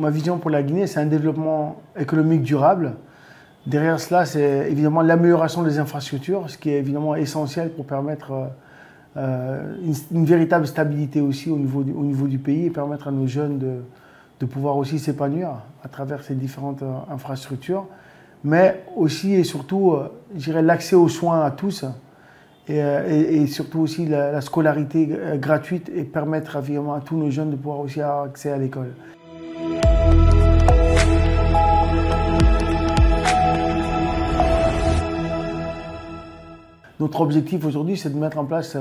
ma vision pour la Guinée, c'est un développement économique durable. Derrière cela, c'est évidemment l'amélioration des infrastructures, ce qui est évidemment essentiel pour permettre une véritable stabilité aussi au niveau du pays et permettre à nos jeunes de pouvoir aussi s'épanouir à travers ces différentes infrastructures. Mais aussi et surtout, je dirais, l'accès aux soins à tous et surtout aussi la scolarité gratuite et permettre évidemment à tous nos jeunes de pouvoir aussi avoir accès à l'école. Notre objectif aujourd'hui, c'est de mettre en place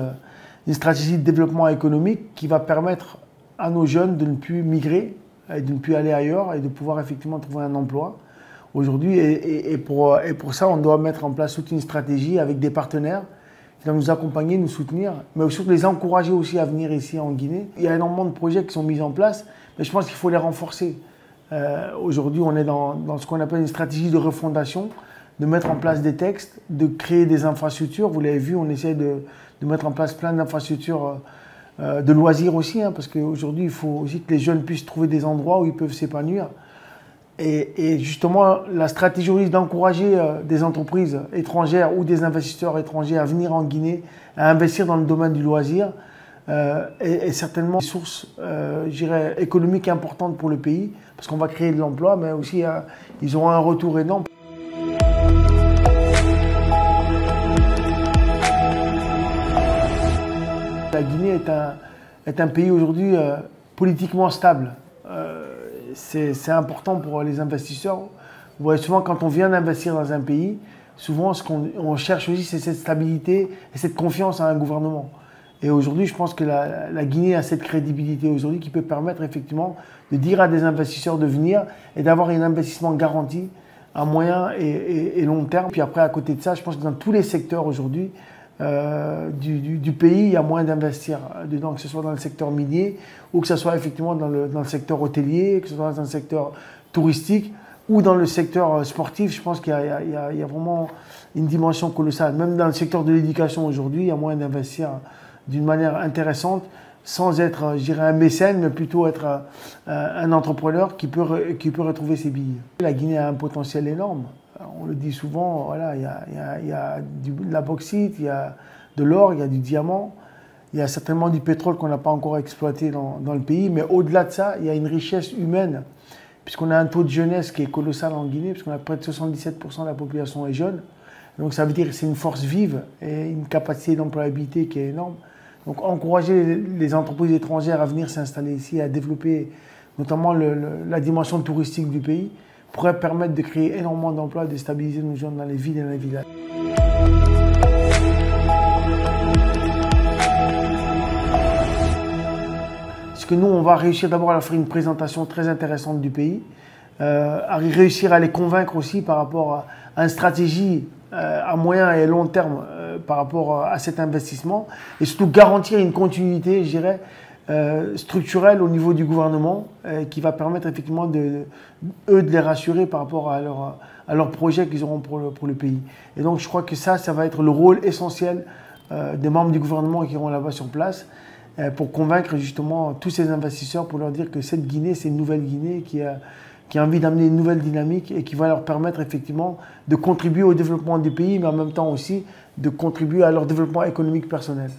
une stratégie de développement économique qui va permettre à nos jeunes de ne plus migrer, et de ne plus aller ailleurs et de pouvoir effectivement trouver un emploi aujourd'hui. Et pour ça, on doit mettre en place toute une stratégie avec des partenaires qui vont nous accompagner, nous soutenir, mais surtout les encourager aussi à venir ici en Guinée. Il y a énormément de projets qui sont mis en place, mais je pense qu'il faut les renforcer. Aujourd'hui, on est dans ce qu'on appelle une stratégie de refondation, de mettre en place des textes, de créer des infrastructures. Vous l'avez vu, on essaie de mettre en place plein d'infrastructures de loisirs aussi, parce qu'aujourd'hui, il faut aussi que les jeunes puissent trouver des endroits où ils peuvent s'épanouir. Et justement, la stratégie risque d'encourager des entreprises étrangères ou des investisseurs étrangers à venir en Guinée, à investir dans le domaine du loisir, est certainement une source, je dirais, économique importante pour le pays, parce qu'on va créer de l'emploi, mais aussi ils auront un retour énorme. La Guinée est un pays aujourd'hui politiquement stable. C'est important pour les investisseurs. Vous voyez, souvent, quand on vient d'investir dans un pays, souvent, ce qu'on cherche aussi, c'est cette stabilité et cette confiance à un gouvernement. Et aujourd'hui, je pense que la Guinée a cette crédibilité aujourd'hui qui peut permettre effectivement de dire à des investisseurs de venir et d'avoir un investissement garanti à moyen et long terme. Puis après, à côté de ça, je pense que dans tous les secteurs aujourd'hui, du pays, il y a moyen d'investir dedans, que ce soit dans le secteur minier ou que ce soit effectivement dans le secteur hôtelier, que ce soit dans le secteur touristique ou dans le secteur sportif. Je pense qu'il y a vraiment une dimension colossale. Même dans le secteur de l'éducation aujourd'hui, il y a moyen d'investir d'une manière intéressante sans être, je dirais, un mécène, mais plutôt être un entrepreneur qui peut retrouver ses billes. La Guinée a un potentiel énorme. On le dit souvent, voilà, il y a de la bauxite, il y a de l'or, il y a du diamant, il y a certainement du pétrole qu'on n'a pas encore exploité dans le pays, mais au-delà de ça, il y a une richesse humaine, puisqu'on a un taux de jeunesse qui est colossal en Guinée, puisqu'on a près de 77% de la population est jeune. Donc ça veut dire que c'est une force vive et une capacité d'employabilité qui est énorme. Donc encourager les entreprises étrangères à venir s'installer ici, à développer notamment la dimension touristique du pays, pourrait permettre de créer énormément d'emplois et de stabiliser nos jeunes dans les villes et dans les villages. Parce que nous, on va réussir d'abord à faire une présentation très intéressante du pays, à réussir à les convaincre aussi par rapport à une stratégie à moyen et long terme par rapport à cet investissement, et surtout garantir une continuité, je dirais, structurelle au niveau du gouvernement qui va permettre effectivement de les rassurer par rapport à leurs projets qu'ils auront pour le pays. Et donc je crois que ça va être le rôle essentiel des membres du gouvernement qui iront là-bas sur place pour convaincre justement tous ces investisseurs, pour leur dire que cette Guinée, c'est une nouvelle Guinée qui a envie d'amener une nouvelle dynamique et qui va leur permettre effectivement de contribuer au développement du pays, mais en même temps aussi de contribuer à leur développement économique personnel.